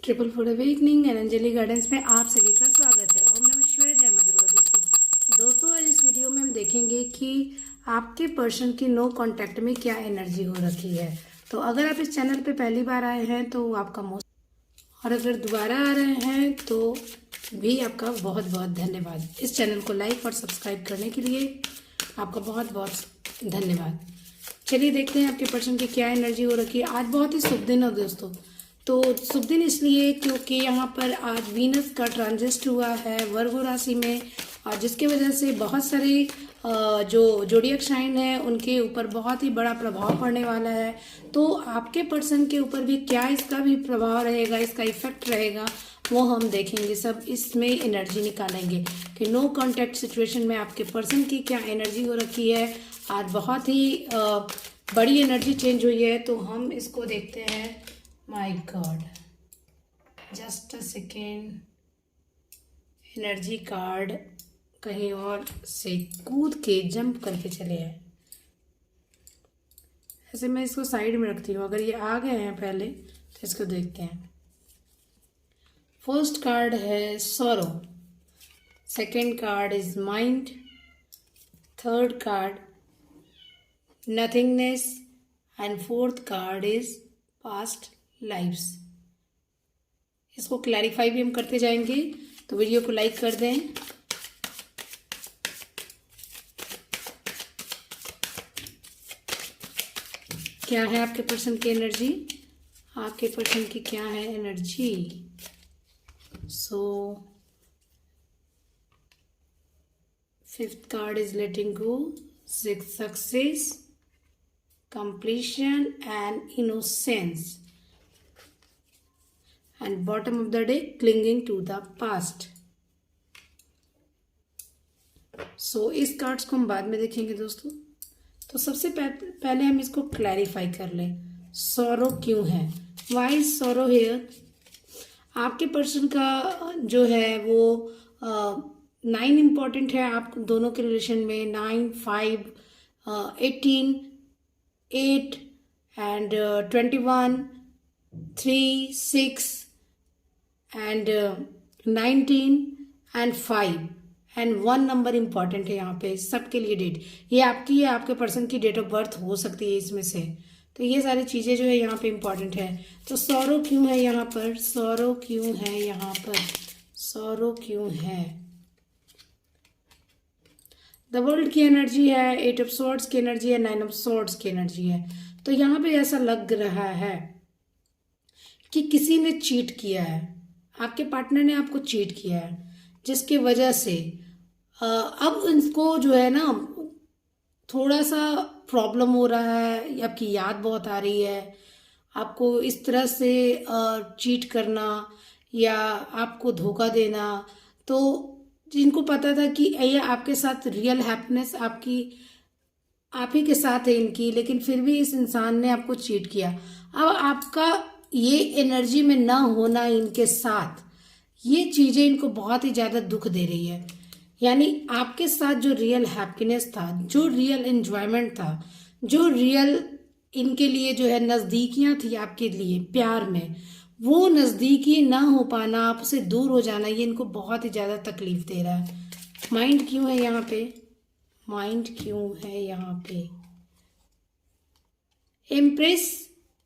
Triple for awakening and Anjali gardens में आप सभी का स्वागत है। ओम नमः शिवाय, जय माता दी। दोस्तों आज इस वीडियो में हम देखेंगे कि आपके पर्सन की नो कांटेक्ट में क्या एनर्जी हो रखी है। तो अगर आप इस चैनल पे पहली बार आए हैं तो आपका मोस्ट, और अगर दोबारा आ रहे हैं तो भी आपका बहुत बहुत धन्यवाद। इस चैनल को लाइक और सब्सक्राइब करने के लिए आपका बहुत बहुत धन्यवाद। चलिए देखते हैं आपके पर्सन की क्या एनर्जी हो रखी है। आज बहुत ही शुभ दिन है दोस्तों। तो शुभ दिन इसलिए क्योंकि यहाँ पर आज वीनस का ट्रांजिट हुआ है वर्गो राशि में, और जिसके वजह से बहुत सारे जो जोडियक साइन है उनके ऊपर बहुत ही बड़ा प्रभाव पड़ने वाला है। तो आपके पर्सन के ऊपर भी क्या इसका भी प्रभाव रहेगा, इसका इफेक्ट रहेगा, वो हम देखेंगे। सब इसमें एनर्जी निकालेंगे कि नो कांटेक्ट सिचुएशन में आपके पर्सन की क्या एनर्जी हो रखी है। आज बहुत ही बड़ी एनर्जी चेंज हुई है, तो हम इसको देखते हैं। My God, just a second. Energy card कहीं और से कूद के जंप करके चले आए। ऐसे मैं इसको साइड में रखती हूँ, अगर ये आ गए हैं पहले तो इसको देखते हैं। फर्स्ट कार्ड है sorrow, second card is mind, third card nothingness and fourth card is past lives. इसको क्लैरिफाई भी हम करते जाएंगे, तो वीडियो को लाइक कर दें। क्या है आपके पर्सन की एनर्जी, आपके पर्सन की क्या है energy. So fifth card is letting go, six success, completion and innocence, and bottom of the deck clinging to the past. So इस कार्ड्स को हम बाद में देखेंगे दोस्तों। तो सबसे पहले हम इसको क्लैरिफाई कर लें, सॉरो क्यों है, वाई इज सॉरो हेयर। आपके पर्सन का जो है वो 9 इम्पॉर्टेंट है आप दोनों के रिलेशन में। 9, 5, 18, 8 and 21, 3, 6 and 19 and 5 and 1 number important है यहाँ पे सबके लिए। डेट ये आपकी है, आपके पर्सन की डेट ऑफ बर्थ हो सकती है इसमें से। तो ये सारी चीज़ें जो है यहाँ पे इम्पॉर्टेंट है। तो सॉरो क्यों है यहाँ पर, सॉरो क्यों है यहाँ पर, सॉरो क्यों है। द वर्ल्ड की एनर्जी है, 8 ऑफ सॉर्ड्स की एनर्जी है, 9 ऑफ सॉर्ड्स की एनर्जी है। तो यहाँ पे ऐसा लग रहा है कि किसी ने चीट किया है, आपके पार्टनर ने आपको चीट किया है, जिसकी वजह से अब इसको जो है ना थोड़ा सा प्रॉब्लम हो रहा है। आपकी याद बहुत आ रही है, आपको इस तरह से चीट करना या आपको धोखा देना। तो जिनको पता था कि ये आपके साथ रियल हैप्पीनेस आप ही के साथ है इनकी, लेकिन फिर भी इस इंसान ने आपको चीट किया। अब आपका ये एनर्जी में ना होना इनके साथ, ये चीज़ें इनको बहुत ही ज़्यादा दुख दे रही है। यानी आपके साथ जो रियल हैप्पीनेस था, जो रियल एंजॉयमेंट था, जो रियल इनके लिए जो है नज़दीकियाँ थी आपके लिए प्यार में, वो नज़दीकी ना हो पाना, आपसे दूर हो जाना, ये इनको बहुत ही ज़्यादा तकलीफ दे रहा है। माइंड क्यों है यहाँ पे, माइंड क्यों है यहाँ पे। Empress,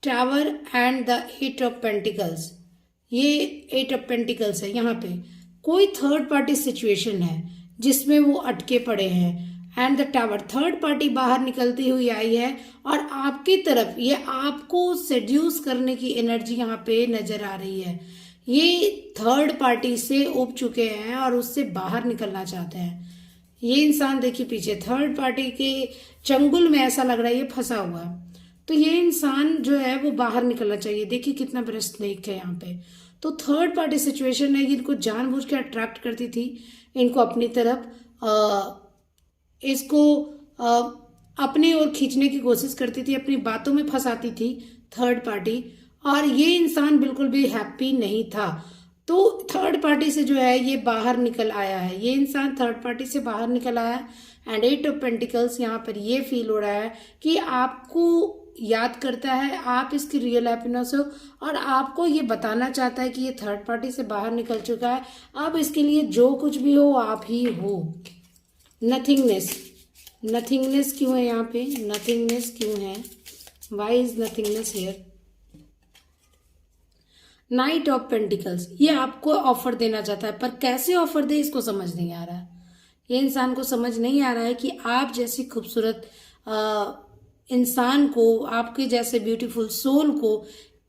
tower and the 8 of pentacles, ये 8 ऑफ पेंटिकल्स है। यहाँ पे कोई थर्ड पार्टी सिचुएशन है जिसमें वो अटके पड़े हैं। And the tower, third party बाहर निकलती हुई आई है और आपकी तरफ ये आपको सेड्यूस करने की एनर्जी यहाँ पे नजर आ रही है। ये थर्ड पार्टी से उब चुके हैं और उससे बाहर निकलना चाहते हैं। ये इंसान देखिए पीछे थर्ड पार्टी के चंगुल में ऐसा लग रहा है ये फंसा हुआ है। तो ये इंसान जो है वो बाहर निकलना चाहिए। देखिए कितना बड़ा स्नेक है यहाँ पे। तो थर्ड पार्टी सिचुएशन है, इनको जानबूझ के अट्रैक्ट करती थी इनको अपनी तरफ, इसको अपनी ओर खींचने की कोशिश करती थी, अपनी बातों में फंसाती थी थर्ड पार्टी। और ये इंसान बिल्कुल भी हैप्पी नहीं था। तो थर्ड पार्टी से जो है ये बाहर निकल आया है, ये इंसान थर्ड पार्टी से बाहर निकल आया है। एंड 8 ऑफ पेंटिकल्स यहाँ पर ये फील हो रहा है कि आपको याद करता है, आप इसकी रियल हैप्पीनेस हो, और आपको ये बताना चाहता है कि ये थर्ड पार्टी से बाहर निकल चुका है। अब इसके लिए जो कुछ भी हो आप ही हो। नथिंगनेस, नथिंगनेस क्यों है यहाँ पे? नथिंगनेस क्यों है? Why is nothingness here? Knight of pentacles, ये आपको ऑफर देना चाहता है, पर कैसे ऑफर दे इसको समझ नहीं आ रहा है। ये इंसान को समझ नहीं आ रहा है कि आप जैसी खूबसूरत इंसान को, आपके जैसे ब्यूटीफुल सोल को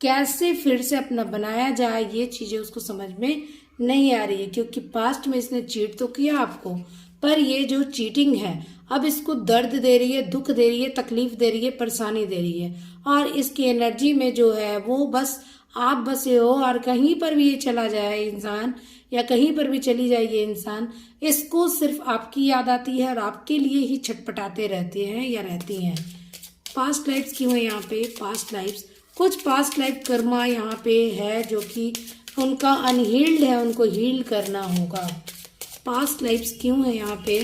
कैसे फिर से अपना बनाया जाए, ये चीजें उसको समझ में नहीं आ रही है। क्योंकि पास्ट में इसने चीट तो किया आपको, पर ये जो चीटिंग है अब इसको दर्द दे रही है, दुख दे रही है, तकलीफ दे रही है, परेशानी दे रही है। और इसकी एनर्जी में जो है वो बस आप बसे हो, और कहीं पर भी ये चला जाए इंसान, या कहीं पर भी चली जाए ये इंसान, इसको सिर्फ आपकी याद आती है और आपके लिए ही छटपटाते रहते हैं या रहती हैं। पास्ट लाइफ्स क्यों है यहाँ पे? पास्ट लाइफ्स, कुछ पास्ट लाइफ कर्मा यहाँ पे है जो कि उनका अनहील्ड है, उनको हील करना होगा। पास्ट लाइफ्स क्यों है यहाँ पे?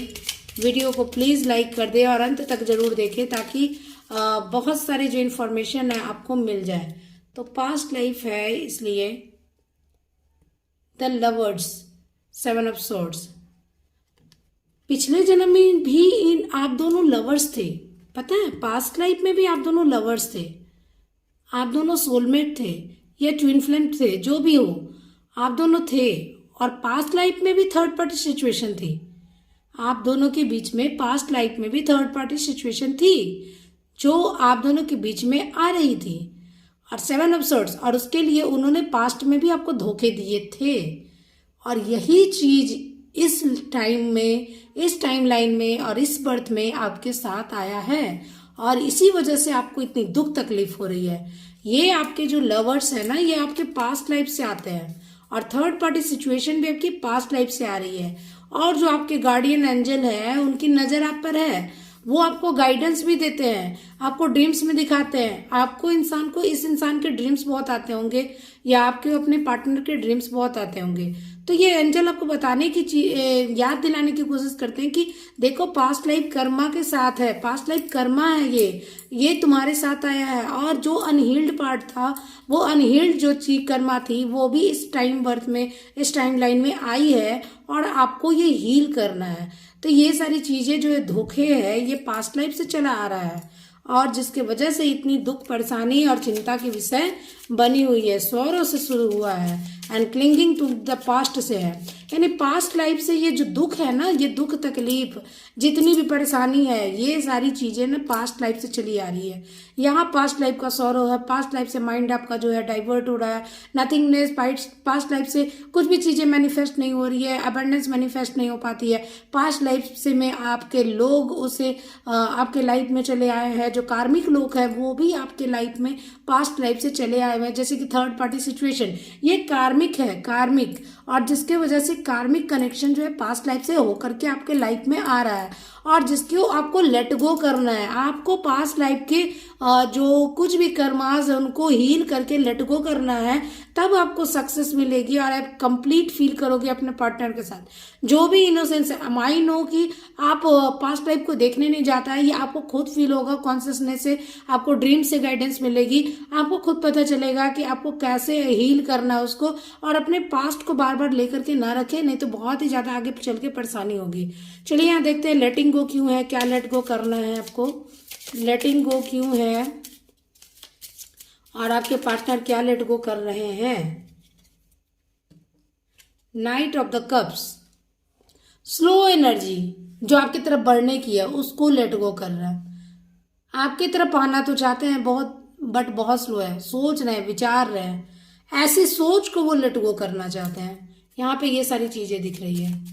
वीडियो को प्लीज लाइक कर दे और अंत तक जरूर देखें, ताकि बहुत सारी जो इन्फॉर्मेशन है आपको मिल जाए। तो पास्ट लाइफ है इसलिए द लवर्स, 7 ऑफ सॉर्ड्स। पिछले जन्म में भी आप दोनों लवर्स थे, पता है? पास्ट लाइफ में भी आप दोनों लवर्स थे, आप दोनों सोलमेट थे या ट्विन फ्लेम थे, जो भी हो आप दोनों थे। और पास्ट लाइफ में भी थर्ड पार्टी सिचुएशन थी, आप दोनों के बीच में पास्ट लाइफ में भी थर्ड पार्टी सिचुएशन थी जो आप दोनों के बीच में आ रही थी। और 7 ऑफ सॉर्ड्स, और उसके लिए उन्होंने पास्ट में भी आपको धोखे दिए थे। और यही चीज इस टाइम में, इस टाइम लाइन में और इस बर्थ में आपके साथ आया है, और इसी वजह से आपको इतनी दुख तकलीफ हो रही है। ये आपके जो लवर्स है ना, ये आपके पास्ट लाइफ से आते हैं, और थर्ड पार्टी सिचुएशन भी आपकी पास्ट लाइफ से आ रही है। और जो आपके गार्डियन एंजल है उनकी नजर आप पर है, वो आपको गाइडेंस भी देते हैं, आपको ड्रीम्स में दिखाते हैं। आपको इंसान को, इस इंसान के ड्रीम्स बहुत आते होंगे, या आपके अपने पार्टनर के ड्रीम्स बहुत आते होंगे। तो ये एंजल आपको बताने की याद दिलाने की कोशिश करते हैं कि देखो पास्ट लाइफ कर्मा के साथ है, पास्ट लाइफ कर्मा है, ये तुम्हारे साथ आया है। और जो अनहील्ड पार्ट था, वो अनहील्ड जो चीज कर्मा थी, वो भी इस टाइम बर्थ में, इस टाइम लाइन में आई है, और आपको ये हील करना है। तो ये सारी चीजें जो धोखे है, ये पास्ट लाइफ से चला आ रहा है, और जिसके वजह से इतनी दुख, परेशानी और चिंता की विषय बनी हुई है। सौरों से शुरू हुआ है and clinging to the past से है, यानी पास्ट लाइफ से ये जो दुख है ना, ये दुख तकलीफ, जितनी भी परेशानी है, ये सारी चीजें ना पास्ट लाइफ से चली आ रही है। यहाँ पास्ट लाइफ का सौरो है, पास्ट लाइफ से माइंड आपका जो है डाइवर्ट हो रहा है, नथिंगनेस, पास्ट लाइफ से कुछ भी चीजें मैनिफेस्ट नहीं हो रही है, अबंडेंस मैनिफेस्ट नहीं हो पाती है। पास्ट लाइफ से में आपके लोग उसे आपके लाइफ में चले आए हैं, जो कार्मिक लोग हैं वो भी आपके लाइफ में पास्ट लाइफ से चले आए हुए हैं। जैसे कि थर्ड पार्टी सिचुएशन, ये कार्मिक है, कार्मिक, और जिसके वजह से कार्मिक कनेक्शन जो है पास्ट लाइफ से होकर के आपके लाइफ में आ रहा है, और जिसको आपको लेट गो करना है। आपको पास्ट लाइफ के जो कुछ भी कर्मास है उनको हील करके लेट गो करना है, तब आपको सक्सेस मिलेगी और आप कंप्लीट फील करोगे अपने पार्टनर के साथ। जो भी इनोसेंस है, आई नो कि आप पास्ट लाइफ को देखने नहीं जाता है, ये आपको खुद फील होगा, कॉन्शियसनेस से आपको ड्रीम से गाइडेंस मिलेगी, आपको खुद पता चलेगा कि आपको कैसे हील करना है उसको, और अपने पास्ट को बार बार लेकर के ना रखें, नहीं तो बहुत ही ज्यादा आगे चल के परेशानी होगी। चलिए यहाँ देखते हैं लेटिंग गो क्यों है, क्या लेट गो करना है आपको, लेटिंग गो क्यों है, और आपके पार्टनर क्या लेट गो कर रहे हैं। Night of the cups, slow energy जो आपकी तरफ बढ़ने की है उसको लेट गो कर रहा है। आपकी तरफ आना तो चाहते हैं बहुत, बट बहुत स्लो है, सोच रहे हैं, विचार रहे हैं, ऐसी सोच को वो लेट गो करना चाहते हैं। यहाँ पे ये सारी चीजें दिख रही है,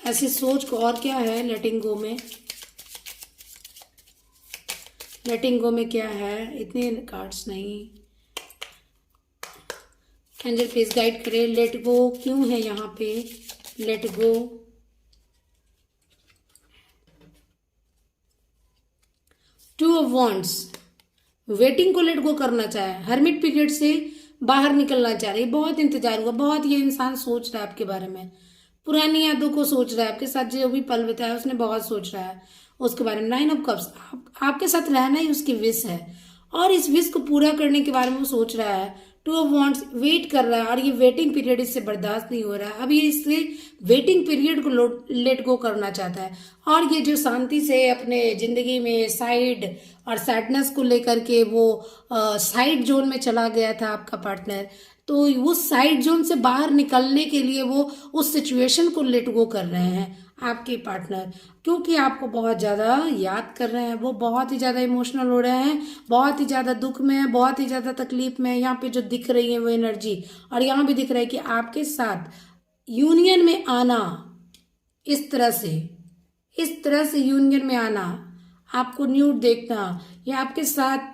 ऐसी सोच को। और क्या है लेटिंग गो में, लेटिंग गो में क्या है, इतने कार्ड्स नहीं, एंजल प्लीज गाइड करे, लेट गो क्यों है यहाँ पे, let go. Two of wands, waiting को लेट गो करना चाहे, हर्मिट पीरियड से बाहर निकलना चाह रही, बहुत इंतजार हुआ, बहुत ये इंसान सोच रहा है आपके बारे में, पुरानी यादों को सोच रहा है, आपके साथ जो भी पल बिताया उसने बहुत सोच रहा है, उसके बारे में। 9 ऑफ कप्स, आपके साथ रहना ही उसकी विश है और इस विश को पूरा करने के बारे में वो सोच रहा है। 2 ऑफ वॉन्ड्स, वेट कर रहा है और ये वेटिंग पीरियड इससे बर्दाश्त नहीं हो रहा है। अब ये इससे वेटिंग पीरियड को लेट गो करना चाहता है और ये जो शांति से अपने जिंदगी में साइड और सैडनेस को लेकर के वो साइड जोन में चला गया था आपका पार्टनर, तो उस साइड जोन से बाहर निकलने के लिए वो उस सिचुएशन को लेट गो कर रहे हैं आपके पार्टनर, क्योंकि आपको बहुत ज़्यादा याद कर रहे हैं। वो बहुत ही ज़्यादा इमोशनल हो रहे हैं, बहुत ही ज़्यादा दुख में है, बहुत ही ज़्यादा तकलीफ में है। यहाँ पे जो दिख रही है वो एनर्जी, और यहाँ भी दिख रहा है कि आपके साथ यूनियन में आना, इस तरह से यूनियन में आना, आपको न्यूड देखना या आपके साथ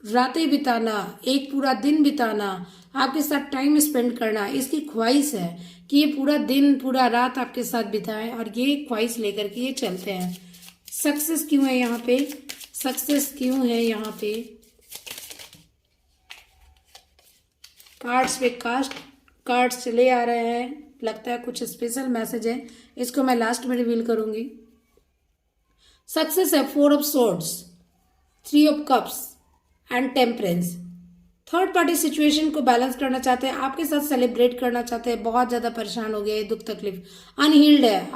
रातें बिताना, एक पूरा दिन बिताना, आपके साथ टाइम स्पेंड करना, इसकी ख्वाहिश है कि ये पूरा दिन पूरा रात आपके साथ बिताएं और ये ख्वाहिश लेकर के ये चलते हैं। सक्सेस क्यों है यहाँ पे? सक्सेस क्यों है यहाँ पे? कार्ड्स पे कार्ड्स चले आ रहे हैं, लगता है कुछ स्पेशल मैसेज है, इसको मैं लास्ट में रिवील करूंगी। सक्सेस है 4 of swords, 3 of cups and temperance. Third party situation को बैलेंस करना चाहते हैं, आपके साथ सेलिब्रेट करना चाहते हैं, बहुत ज़्यादा परेशान हो गए, दुख तकलीफ, अनहील्ड है।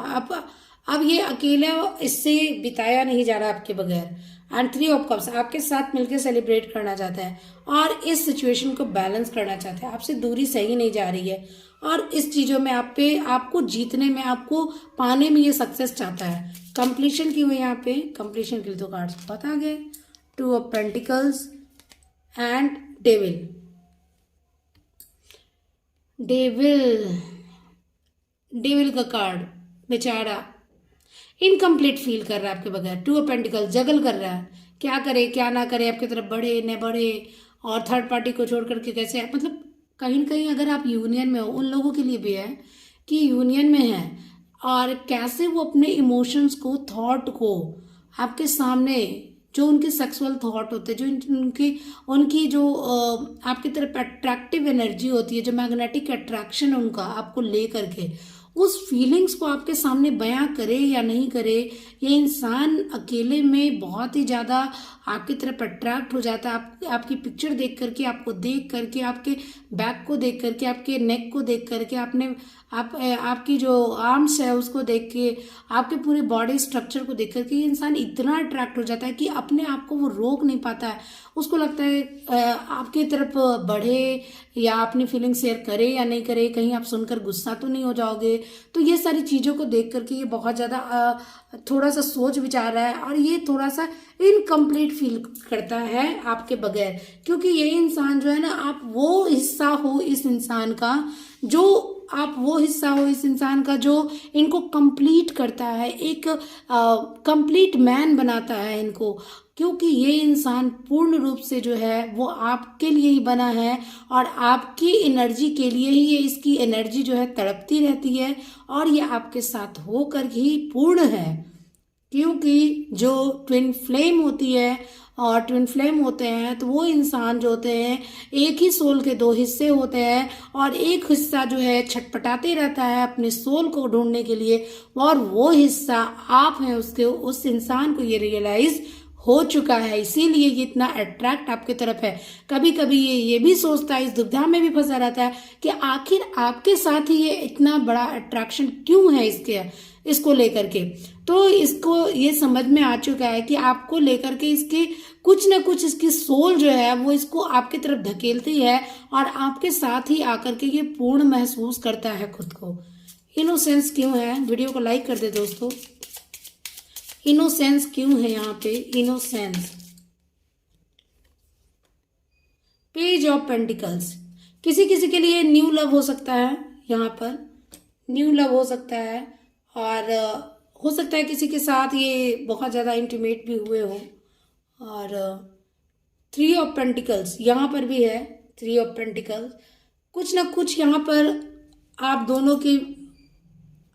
अब ये अकेले इससे बिताया नहीं जा रहा आपके बगैर। एंड 3 ऑफ कप्स, आपके साथ मिलकर सेलिब्रेट करना चाहते हैं और इस सिचुएशन को बैलेंस करना चाहते हैं। आपसे दूरी सही नहीं जा रही है और इस चीज़ों में आपको जीतने में, आपको पाने में ये सक्सेस चाहता है। कंप्लीशन की हुई यहाँ पे, कंप्लीशन के लिए तो कार्ड्स बहुत आ गए। 2 ऑफ पेंटिकल्स एंड डेविल का कार्ड, बेचारा इनकम्प्लीट फील कर रहा है आपके बगैर। 2 ऑफ पेंटिकल्स, जगल कर रहा है, क्या करे क्या ना करे, आपकी तरफ बढ़े न बढ़े, और थर्ड पार्टी को छोड़ करके कैसे, मतलब कहीं ना कहीं अगर आप यूनियन में हो, उन लोगों के लिए भी है कि यूनियन में है और कैसे वो अपने इमोशंस को, थॉट को आपके सामने, जो उनके सेक्सुअल थॉट होते हैं, जो उनकी जो आपकी तरफ अट्रैक्टिव एनर्जी होती है, जो मैग्नेटिक अट्रैक्शन उनका आपको ले करके, उस फीलिंग्स को आपके सामने बयां करे या नहीं करे, ये इंसान अकेले में बहुत ही ज़्यादा आपकी तरफ अट्रैक्ट हो जाता है। आपकी पिक्चर देख करके, आपको देख करके, आपके बैक को देख करके, आपके नेक को देख करके, आपकी जो आर्म्स है उसको देख के, आपके पूरे बॉडी स्ट्रक्चर को देख करके ये इंसान इतना अट्रैक्ट हो जाता है कि अपने आप को वो रोक नहीं पाता है। उसको लगता है आपकी तरफ बढ़े या अपनी फीलिंग शेयर करे या नहीं करे, कहीं आप सुनकर गुस्सा तो नहीं हो जाओगे। तो ये सारी चीज़ों को देख करके ये बहुत ज़्यादा थोड़ा सा सोच विचार रहा है और ये थोड़ा सा इनकम्प्लीट फील करता है आपके बगैर, क्योंकि ये इंसान जो है ना, आप वो हिस्सा हो इस इंसान का जो इनको कंप्लीट करता है, एक कंप्लीट मैन बनाता है इनको, क्योंकि ये इंसान पूर्ण रूप से जो है वो आपके लिए ही बना है और आपकी एनर्जी के लिए ही ये, इसकी एनर्जी जो है तड़पती रहती है और ये आपके साथ होकर ही पूर्ण है। क्योंकि जो ट्विन फ्लेम होती है और ट्विन फ्लेम होते हैं, तो वो इंसान जो होते हैं, एक ही सोल के 2 हिस्से होते हैं और एक हिस्सा जो है छटपटाते रहता है अपने सोल को ढूंढने के लिए, और वो हिस्सा आप हैं उसके, उस इंसान को ये रियलाइज हो चुका है, इसीलिए ये इतना अट्रैक्ट आपके तरफ है। कभी कभी ये भी सोचता है, इस दुविधा में भी फंसा रहता है कि आखिर आपके साथ ही ये इतना बड़ा अट्रैक्शन क्यों है इसको लेकर के। तो इसको ये समझ में आ चुका है कि आपको लेकर के इसके कुछ ना कुछ, इसकी सोल जो है वो इसको आपकी तरफ धकेलती है और आपके साथ ही आकर के ये पूर्ण महसूस करता है खुद को। इनोसेंस क्यों है? वीडियो को लाइक कर दे दोस्तों। इनोसेंस क्यों है यहाँ पे? इनोसेंस, पेज ऑफ पेंटिकल्स, किसी किसी के लिए न्यू लव हो सकता है, यहाँ पर न्यू लव हो सकता है और हो सकता है किसी के साथ ये बहुत ज़्यादा इंटीमेट भी हुए हो। और 3 ऑफ पेंटिकल्स यहाँ पर भी है, 3 ऑफ पेंटिकल्स, कुछ ना कुछ यहाँ पर आप दोनों की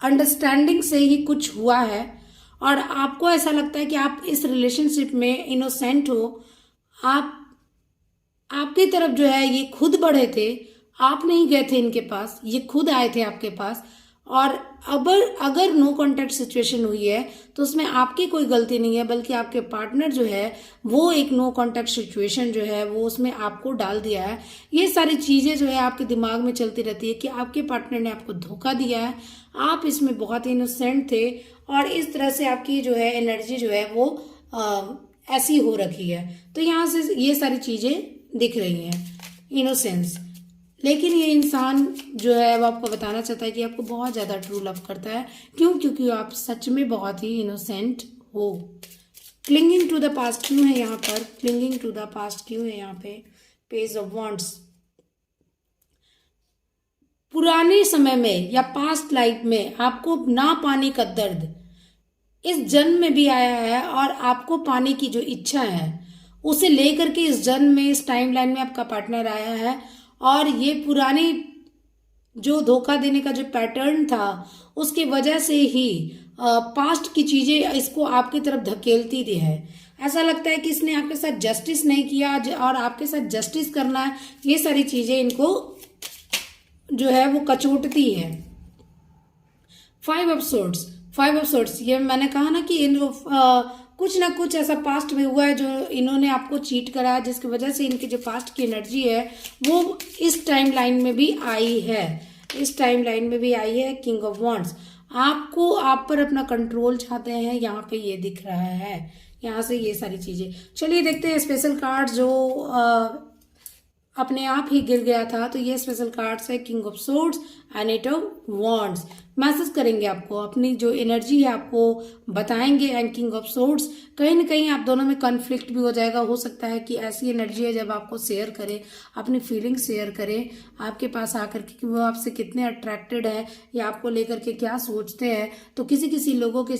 अंडरस्टैंडिंग से ही कुछ हुआ है और आपको ऐसा लगता है कि आप इस रिलेशनशिप में इनोसेंट हो। आपकी तरफ जो है ये खुद बढ़े थे, आप नहीं गए थे इनके पास, ये खुद आए थे आपके पास और अगर नो कॉन्टैक्ट सिचुएशन हुई है तो उसमें आपकी कोई गलती नहीं है, बल्कि आपके पार्टनर जो है वो एक नो कॉन्टैक्ट सिचुएशन जो है वो उसमें आपको डाल दिया है। ये सारी चीजें जो है आपके दिमाग में चलती रहती है कि आपके पार्टनर ने आपको धोखा दिया है, आप इसमें बहुत ही इनोसेंट थे और इस तरह से आपकी जो है एनर्जी जो है वो ऐसी हो रखी है। तो यहाँ से ये सारी चीजें दिख रही हैं, इनोसेंस। लेकिन ये इंसान जो है वो आपको बताना चाहता है कि आपको बहुत ज़्यादा ट्रू लव करता है। क्यों? क्योंकि आप सच में बहुत ही इनोसेंट हो। क्लिंगिंग टू द पास्ट क्यों है यहाँ पर? क्लिंगिंग टू द पास्ट क्यों है यहाँ पे? Page of wands. पुराने समय में या पास्ट लाइफ में आपको ना पाने का दर्द इस जन्म में भी आया है, और आपको पाने की जो इच्छा है उसे लेकर के इस जन्म में, इस टाइम लाइन में आपका पार्टनर आया है। और ये पुराने जो धोखा देने का जो पैटर्न था उसकी वजह से ही पास्ट की चीजें इसको आपकी तरफ धकेलती दी है। ऐसा लगता है कि इसने आपके साथ जस्टिस नहीं किया और आपके साथ जस्टिस करना है, ये सारी चीजें इनको जो है वो कचोटती है। 5 ऑफ सोर्ड्स। 5 ऑफ सोर्ड्स, ये मैंने कहा ना कि इनको कुछ ना कुछ ऐसा पास्ट में हुआ है जो इन्होंने आपको चीट करा है, जिसकी वजह से इनकी जो पास्ट की एनर्जी है वो इस टाइम लाइन में भी आई है, इस टाइम लाइन में भी आई है। किंग ऑफ वॉन्ड्स, आपको आप पर अपना कंट्रोल चाहते हैं, यहाँ पे ये दिख रहा है, यहाँ से ये सारी चीजें। चलिए देखते हैं स्पेशल कार्ड जो अपने आप ही गिर गया था। तो ये स्पेशल कार्ड्स है king of swords and 8 of wands. Message करेंगे आपको, अपनी जो एनर्जी है आपको बताएंगे। एंड किंग ऑफ सोर्ड्स, कहीं ना कहीं आप दोनों में कॉन्फ्लिक्ट भी हो जाएगा। हो सकता है कि ऐसी एनर्जी है जब आपको शेयर करे, अपनी फीलिंग शेयर करे आपके पास आकर के, कि वो आपसे कितने अट्रैक्टेड है या आपको लेकर के क्या सोचते हैं। तो किसी लोगों के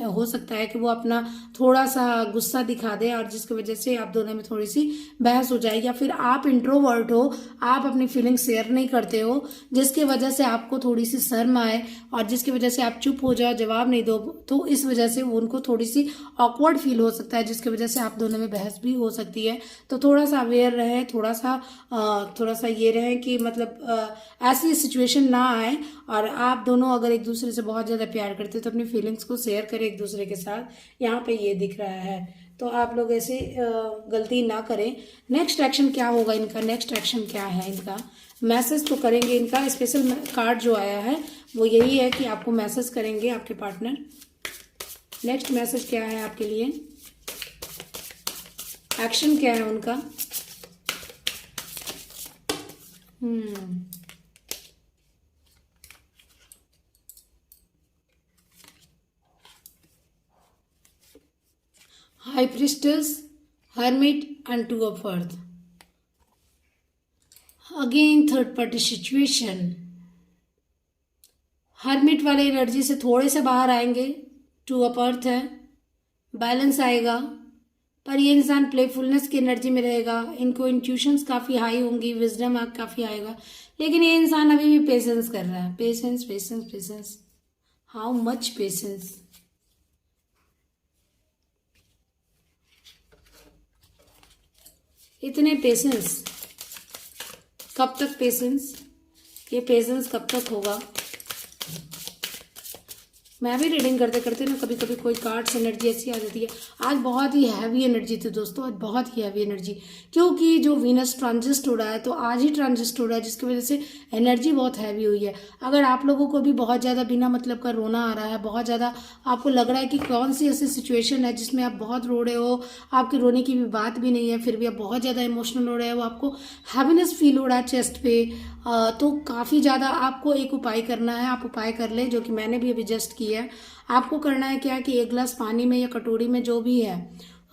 हो सकता है कि वो अपना थोड़ा सा गुस्सा दिखा दे और जिसकी वजह से आप दोनों में थोड़ी सी बहस हो जाए, या फिर आप इंट्रोवर्ट हो, आप अपनी फीलिंग शेयर नहीं करते हो, जिसकी वजह से आपको थोड़ी सी शर्म आए और जिसकी वजह से आप चुप हो जाओ, जवाब नहीं दो। तो इस वजह से उनको थोड़ी सी ऑकवर्ड फील हो सकता है, जिसकी वजह से आप दोनों में बहस भी हो सकती है। तो थोड़ा सा अवेयर रहे, थोड़ा सा ये रहे कि मतलब ऐसी सिचुएशन ना आए। और आप दोनों अगर एक दूसरे से बहुत ज्यादा प्यार करते हो तो अपनी फीलिंग्स को शेयर करें एक दूसरे के साथ। यहाँ पे ये दिख रहा है, तो आप लोग ऐसे गलती ना करें। नेक्स्ट एक्शन क्या होगा इनका? नेक्स्ट एक्शन क्या है इनका? मैसेज तो करेंगे, इनका स्पेशल कार्ड जो आया है वो यही है कि आपको मैसेज करेंगे आपके पार्टनर। नेक्स्ट मैसेज क्या है आपके लिए? एक्शन क्या है उनका? High priestess, hermit and 2 of earth. Again third party situation. Hermit वाले एनर्जी से थोड़े से बाहर आएंगे, 2 ऑफ अर्थ है, बैलेंस आएगा। पर ये इंसान प्लेफुलनेस की एनर्जी में रहेगा, इनको इंट्यूशंस काफ़ी हाई होंगी, विजडम काफ़ी आएगा। लेकिन ये इंसान अभी भी पेशेंस कर रहा है। Patience patience patience, how much patience? इतने पेशेंस, कब तक पेशेंस? ये पेशेंस कब तक होगा? मैं भी रीडिंग करते करते ना कभी कभी कोई कार्ड्स एनर्जी ऐसी आ जाती है। आज बहुत ही हैवी एनर्जी थी दोस्तों, आज बहुत ही हैवी एनर्जी, क्योंकि जो वीनस ट्रांजिस्ट हो रहा है, तो आज ही ट्रांजिस्ट हो रहा है, जिसकी वजह से एनर्जी बहुत हैवी हुई है। अगर आप लोगों को भी बहुत ज़्यादा बिना मतलब का रोना आ रहा है, बहुत ज़्यादा आपको लग रहा है कि कौन सी ऐसी सिचुएशन है जिसमें आप बहुत रो रहे हो, आपके रोने की भी बात भी नहीं है, फिर भी आप बहुत ज़्यादा इमोशनल हो रहे हो, आपको हैवीनेस फील हो रहा है चेस्ट पे, तो काफ़ी ज़्यादा आपको एक उपाय करना है। आप उपाय कर लें, जो कि मैंने भी अभी जस्ट किया है। आपको करना है क्या कि 1 गिलास पानी में या कटोरी में जो भी है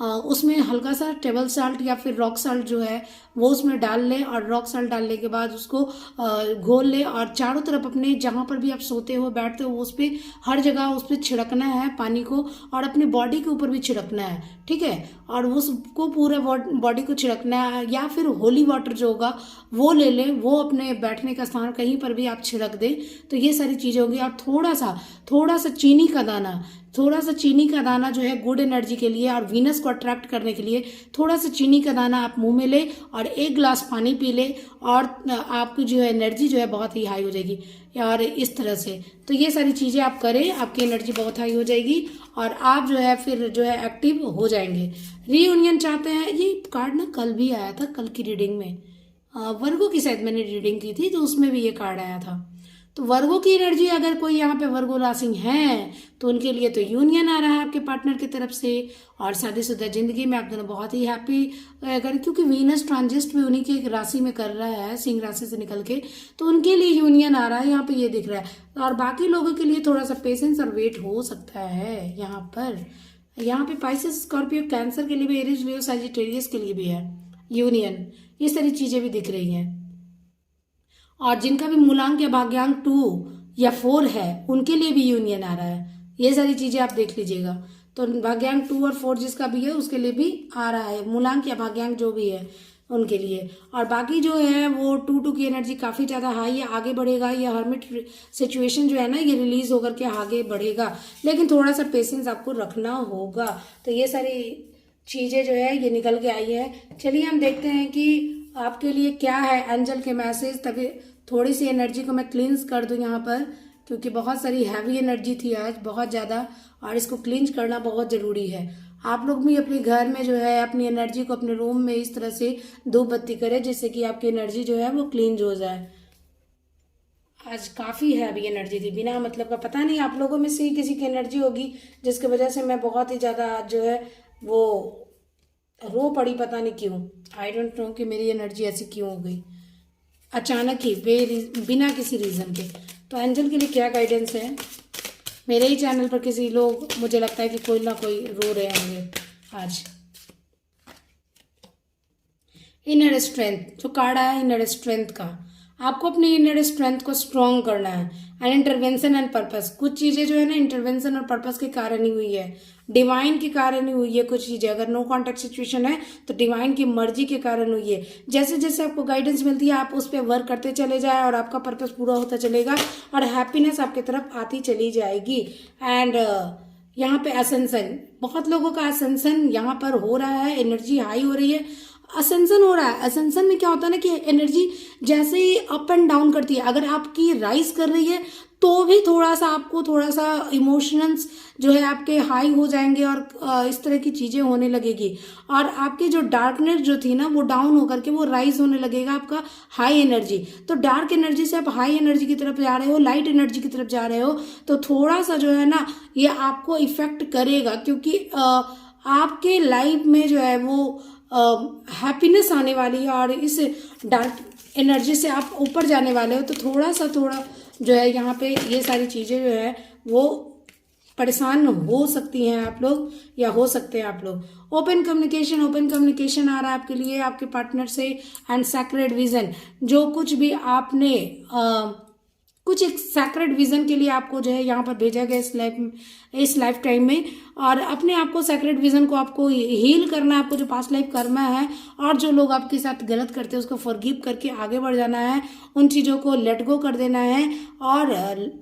उसमें हल्का सा टेबल साल्ट या फिर रॉक साल्ट जो है वो उसमें डाल लें, और रॉक साल्ट डालने के बाद उसको घोल लें, और चारों तरफ अपने जहाँ पर भी आप सोते हो बैठते हो उस पर हर जगह उस पर छिड़कना है पानी को, और अपनी बॉडी के ऊपर भी छिड़कना है, ठीक है। और उसको पूरे बॉडी को छिड़कना है, या फिर होली वाटर जो होगा वो ले लें, वो अपने बैठने का स्थान कहीं पर भी आप छिड़क दें। तो ये सारी चीज़ें होंगी। और थोड़ा सा चीनी का दाना, थोड़ा सा चीनी का दाना जो है गुड एनर्जी के लिए और वीनस को अट्रैक्ट करने के लिए थोड़ा सा चीनी का दाना आप मुंह में ले और 1 गिलास पानी पी ले और आपकी जो है एनर्जी जो है बहुत ही हाई हो जाएगी। और इस तरह से तो ये सारी चीज़ें आप करें, आपकी एनर्जी बहुत हाई हो जाएगी और आप जो है फिर जो है एक्टिव हो जाएंगे। रीयूनियन चाहते हैं, ये कार्ड ना कल भी आया था, कल की रीडिंग में वर्गो की शायद मैंने रीडिंग की थी तो उसमें भी ये कार्ड आया था। तो वर्गो की एनर्जी, अगर कोई यहाँ पे वर्गो राशि है तो उनके लिए तो यूनियन आ रहा है आपके पार्टनर की तरफ से और शादीशुदा जिंदगी में आप दोनों बहुत ही हैप्पी अगर, क्योंकि वीनस ट्रांजिस्ट भी उन्हीं की राशि में कर रहा है, सिंह राशि से निकल के, तो उनके लिए यूनियन आ रहा है यहाँ पे, ये दिख रहा है। और बाकी लोगों के लिए थोड़ा सा पेशेंस और वेट हो सकता है यहाँ पर। यहाँ पे पाइसेस, स्कॉर्पियो, कैंसर के लिए भी, एरीज, लियो, सजिटेरियस के लिए भी है यूनियन। ये सारी चीजें भी दिख रही हैं। और जिनका भी मूलांक या भाग्यांक 2 या 4 है उनके लिए भी यूनियन आ रहा है। ये सारी चीजें आप देख लीजिएगा। तो भाग्यांक 2 और 4 जिसका भी है उसके लिए भी आ रहा है, मूलांक या भाग्यांक जो भी है उनके लिए। और बाकी जो है वो 2 की एनर्जी काफी ज्यादा हाई है, आगे बढ़ेगा। ये हर्मिट सिचुएशन जो है ना ये रिलीज होकर के आगे बढ़ेगा, लेकिन थोड़ा सा पेशेंस आपको रखना होगा। तो ये सारी चीजें जो है ये निकल के आई है। चलिए हम देखते हैं कि आपके लिए क्या है एंजल के मैसेज। तभी थोड़ी सी एनर्जी को मैं क्लींस कर दूं यहाँ पर, क्योंकि बहुत सारी हैवी एनर्जी थी आज, बहुत ज़्यादा, और इसको क्लींस करना बहुत ज़रूरी है। आप लोग भी अपने घर में जो है अपनी एनर्जी को अपने रूम में इस तरह से धूप बत्ती करें जिससे कि आपकी एनर्जी जो है वो क्लींस हो जाए। आज काफ़ी हैवी एनर्जी थी, बिना मतलब का, पता नहीं आप लोगों में से ही किसी की एनर्जी होगी जिसकी वजह से मैं बहुत ही ज़्यादा जो है वो रो पड़ी, पता नहीं क्यों, आई डोंट नो कि मेरी एनर्जी ऐसी क्यों हो गई अचानक ही बिना किसी रीज़न के। तो एंजल के लिए क्या गाइडेंस है? मेरे ही चैनल पर किसी लोग, मुझे लगता है कि कोई ना कोई रो रहे होंगे आज। इनर स्ट्रेंथ जो कार्ड आया है, इनर स्ट्रेंथ का, आपको अपनी इनर स्ट्रेंथ को स्ट्रॉन्ग करना है। एंड इंटरवेंशन एंड पर्पस, कुछ चीजें जो है ना इंटरवेंशन और पर्पस के कारण ही हुई है, डिवाइन के कारण ही हुई है। कुछ चीजें अगर नो कॉन्टेक्ट सिचुएशन है तो डिवाइन की मर्जी के कारण हुई है। जैसे जैसे आपको गाइडेंस मिलती है आप उस पर वर्क करते चले जाए और आपका पर्पस पूरा होता चलेगा और हैप्पीनेस आपकी तरफ आती चली जाएगी। एंड यहाँ पे असेंशन, बहुत लोगों का असेंशन यहाँ पर हो रहा है, एनर्जी हाई हो रही है, असेंशन हो रहा है। असेंशन में क्या होता है ना कि एनर्जी जैसे ही अप एंड डाउन करती है, अगर आपकी राइज कर रही है तो भी थोड़ा सा आपको थोड़ा सा इमोशंस जो है आपके हाई हो जाएंगे और इस तरह की चीजें होने लगेगी। और आपकी जो डार्कनेस जो थी ना वो डाउन होकर के वो राइज होने लगेगा आपका हाई एनर्जी। तो डार्क एनर्जी से आप हाई एनर्जी की तरफ जा रहे हो, लाइट एनर्जी की तरफ जा रहे हो, तो थोड़ा सा जो है ना ये आपको इफेक्ट करेगा, क्योंकि आपके लाइफ में जो है वो हैप्पीनेस आने वाली है और इस डार्क एनर्जी से आप ऊपर जाने वाले हो। तो थोड़ा जो है यहाँ पे ये सारी चीज़ें जो है वो परेशान हो सकती हैं आप लोग, या हो सकते हैं आप लोग। ओपन कम्युनिकेशन आ रहा है आपके लिए आपके पार्टनर से। एंड सैक्रेड विजन, जो कुछ भी आपने कुछ एक सैक्रेड विजन के लिए आपको जो है यहाँ पर भेजा गया इस लाइफ टाइम में, और अपने आप को सैक्रेड विजन को आपको हील करना है, आपको जो पास्ट लाइफ करना है, और जो लोग आपके साथ गलत करते हैं उसको फॉरगिव करके आगे बढ़ जाना है, उन चीज़ों को लेट गो कर देना है और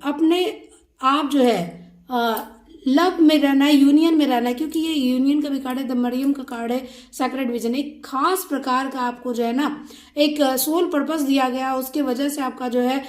अपने आप जो है लव में रहना है, यूनियन में रहना है। क्योंकि ये यूनियन का भी कार्ड है, द मरियम का कार्ड है, सैक्रेड विजन, एक खास प्रकार का आपको जो है ना एक सोल पर्पस दिया गया, उसके वजह से आपका जो है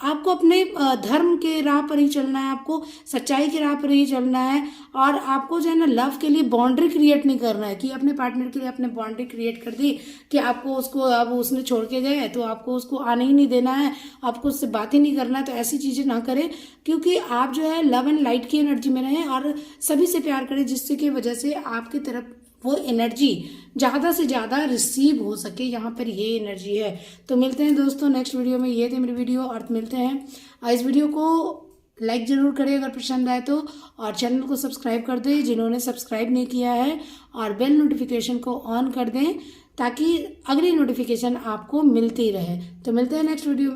आपको अपने धर्म के राह पर ही चलना है, आपको सच्चाई के राह पर ही चलना है, और आपको जो है ना लव के लिए बाउंड्री क्रिएट नहीं करना है कि अपने पार्टनर के लिए अपने बाउंड्री क्रिएट कर दी कि आपको उसको, अब उसने छोड़ के गए तो आपको उसको आने ही नहीं देना है, आपको उससे बात ही नहीं करना है। तो ऐसी चीज़ें ना करें, क्योंकि आप जो है लव एंड लाइट की एनर्जी में रहें और सभी से प्यार करें, जिससे की वजह से आपकी तरफ वो एनर्जी ज़्यादा से ज़्यादा रिसीव हो सके। यहाँ पर ये एनर्जी है। तो मिलते हैं दोस्तों नेक्स्ट वीडियो में। ये थी मेरी वीडियो और मिलते हैं। इस वीडियो को लाइक ज़रूर करें अगर पसंद आए तो, और चैनल को सब्सक्राइब कर दें जिन्होंने सब्सक्राइब नहीं किया है, और बेल नोटिफिकेशन को ऑन कर दें ताकि अगली नोटिफिकेशन आपको मिलती रहे। तो मिलते हैं नेक्स्ट वीडियो में।